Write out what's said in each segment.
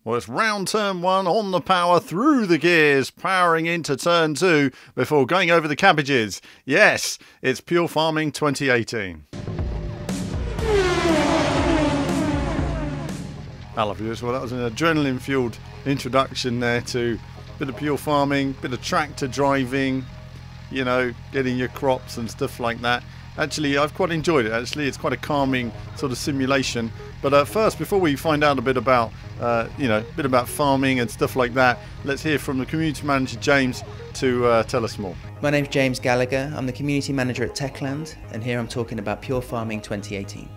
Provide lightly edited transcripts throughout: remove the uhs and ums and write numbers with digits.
Well, it's round turn 1 on the power through the gears, powering into turn 2 before going over the cabbages. Yes, it's Pure Farming 2018. Hello viewers, well that was an adrenaline-fueled introduction there to a bit of pure farming, bit of tractor driving, you know, getting your crops and stuff like that. Actually, I've quite enjoyed it. Actually, it's quite a calming sort of simulation. But first, before we find out a bit about, a bit about farming and stuff like that, let's hear from the community manager James to tell us more. My name's James Gallagher. I'm the community manager at Techland, and here I'm talking about Pure Farming 2018.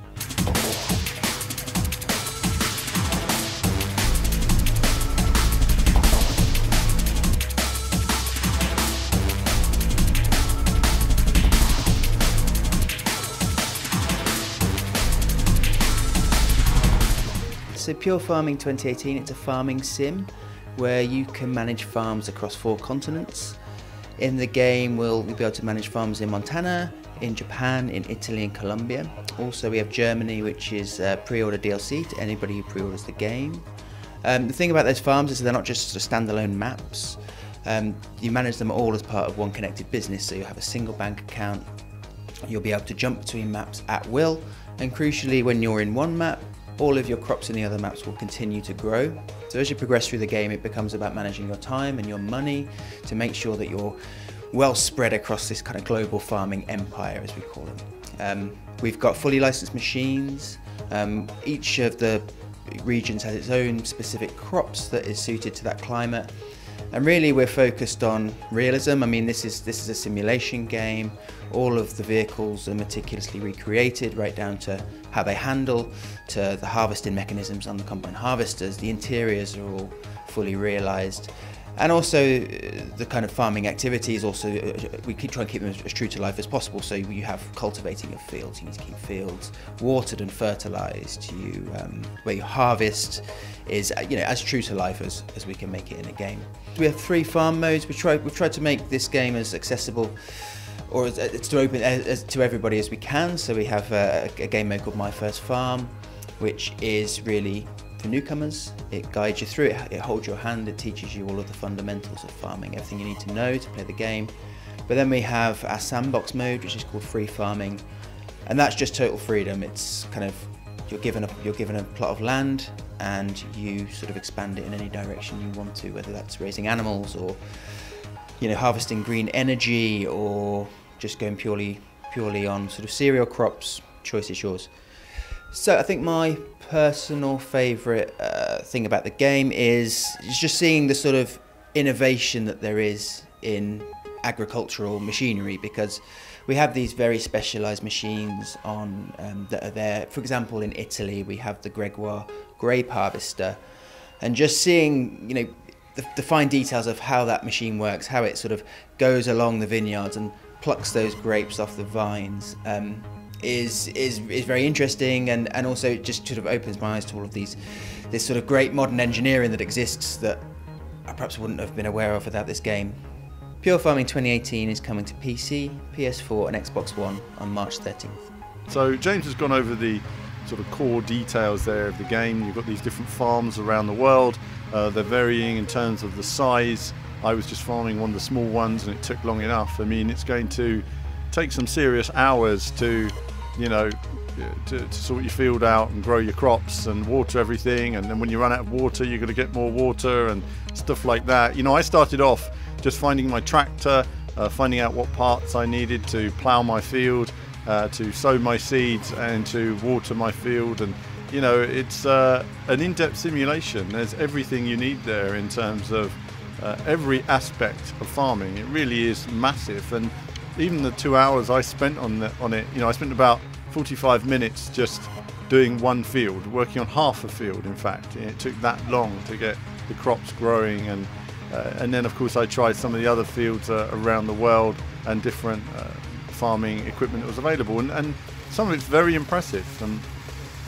So Pure Farming 2018, it's a farming sim where you can manage farms across 4 continents. In the game we'll be able to manage farms in Montana, in Japan, in Italy and Colombia. Also we have Germany, which is pre-order DLC to anybody who pre-orders the game. The thing about those farms is they're not just sort of standalone maps. You manage them all as part of one connected business, so you have a single bank account. You'll be able to jump between maps at will, and crucially when you're in one map, all of your crops in the other maps will continue to grow. So as you progress through the game, it becomes about managing your time and your money to make sure that you're well spread across this kind of global farming empire, as we call them. We've got fully licensed machines. Each of the regions has its own specific crops that is suited to that climate. And really we're focused on realism. I mean, this is a simulation game. All of the vehicles are meticulously recreated, right down to how they handle, to the harvesting mechanisms on the combine harvesters. The interiors are all fully realised. And also the kind of farming activities also, we try and keep them as true to life as possible. So you have cultivating of fields, you need to keep fields watered and fertilised. Where you harvest is as true to life as we can make it in a game. We have 3 farm modes. We've tried to make this game as accessible or as to open as to everybody as we can. So we have a game mode called My First Farm, which is really for newcomers. It guides you through it, it holds your hand, it teaches you all of the fundamentals of farming, everything you need to know to play the game. But then we have our sandbox mode, which is called Free Farming, and that's just total freedom. It's kind of you're given a plot of land and you sort of expand it in any direction you want to, whether that's raising animals or harvesting green energy or just going purely on sort of cereal crops. Choice is yours. So I think my personal favourite thing about the game is just seeing the sort of innovation that there is in agricultural machinery, because we have these very specialised machines on that are there. For example, in Italy we have the Gregoire grape harvester, and just seeing the fine details of how that machine works, how it sort of goes along the vineyards and plucks those grapes off the vines, is very interesting, and also it just sort of opens my eyes to all of this sort of great modern engineering that exists that I perhaps wouldn't have been aware of without this game. Pure Farming 2018 is coming to PC, PS4 and Xbox One on March 13th. So James has gone over the sort of core details there of the game. You've got these different farms around the world. They're varying in terms of the size. I was just farming one of the small ones and it took long enough. I mean, it's going to take some serious hours to sort your field out and grow your crops and water everything, and then when you run out of water you're going to get more water and stuff like that. I started off just finding my tractor, finding out what parts I needed to plough my field, to sow my seeds and to water my field, and it's an in-depth simulation. There's everything you need there in terms of every aspect of farming. It really is massive, and even the 2 hours I spent on it, I spent about 45 minutes just doing one field, working on half a field in fact. It took that long to get the crops growing, and then of course I tried some of the other fields around the world and different farming equipment that was available, and some of it's very impressive. And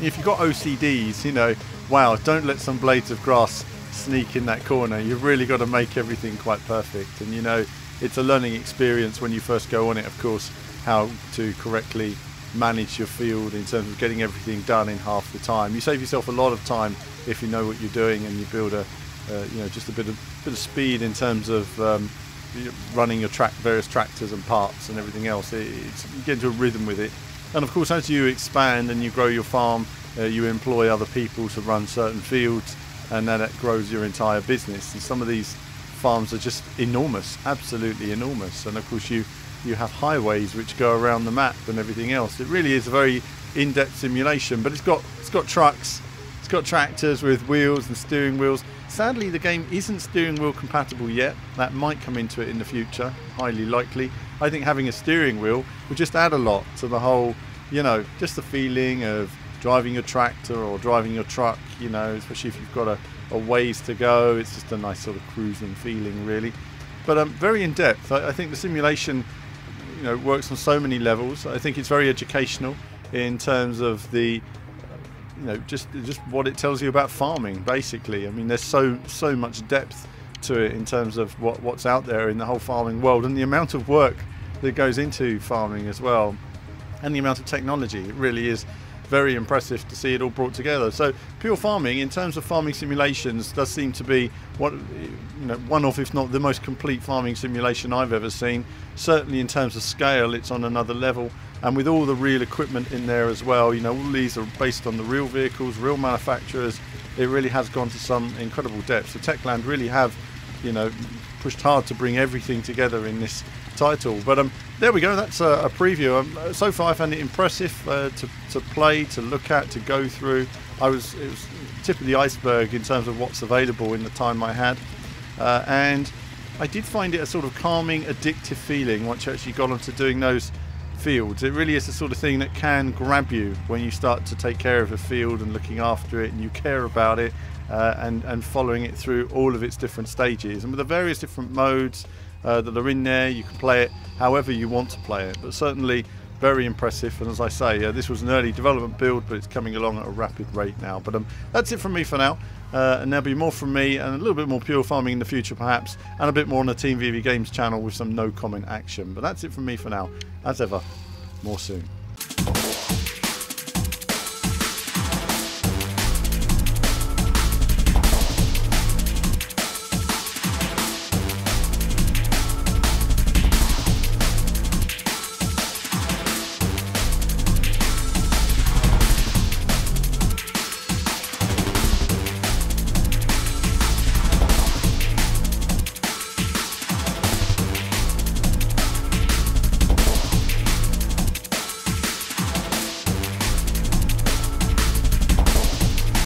if you've got OCDs, wow, don't let some blades of grass sneak in that corner. You've really got to make everything quite perfect, and it's a learning experience when you first go on it, of course, how to correctly manage your field in terms of getting everything done in half the time. You save yourself a lot of time if you know what you're doing, and you build a just a bit of speed in terms of running your various tractors and parts and everything else. You get into a rhythm with it. And of course, as you expand and you grow your farm, you employ other people to run certain fields, and then it grows your entire business. And some of these farms are just enormous, absolutely enormous. And of course, you have highways which go around the map and everything else. It really is a very in-depth simulation, but it's got trucks, it's got tractors with wheels and steering wheels. Sadly, the game isn't steering wheel compatible yet. That might come into it in the future, highly likely. I think having a steering wheel would just add a lot to the whole, just the feeling of driving your tractor or driving your truck, especially if you've got a ways to go. It's just a nice sort of cruising feeling, really. But very in depth. I think the simulation, works on so many levels. I think it's very educational in terms of the, just what it tells you about farming, basically. I mean, there's so much depth to it in terms of what's out there in the whole farming world, and the amount of work that goes into farming as well, and the amount of technology. It really is very impressive to see it all brought together. So Pure Farming, in terms of farming simulations, does seem to be one of, if not the most complete farming simulation I've ever seen. Certainly in terms of scale, it's on another level, and with all the real equipment in there as well. All these are based on the real vehicles, real manufacturers. It really has gone to some incredible depths. So Techland really have pushed hard to bring everything together in this title. But there we go, that's a preview. So far I found it impressive to play, to look at, to go through. It was tip of the iceberg in terms of what's available in the time I had, and I did find it a sort of calming, addictive feeling once you actually got onto doing those fields. It really is the sort of thing that can grab you when you start to take care of a field and looking after it, and you care about it, and following it through all of its different stages. And with the various different modes that are in there, you can play it however you want to play it. But certainly very impressive, and as I say, this was an early development build, but it's coming along at a rapid rate now. But that's it from me for now, and there'll be more from me, and a little bit more Pure Farming in the future perhaps, and a bit more on the Team VV Games channel with some no comment action. But that's it from me for now. As ever, more soon.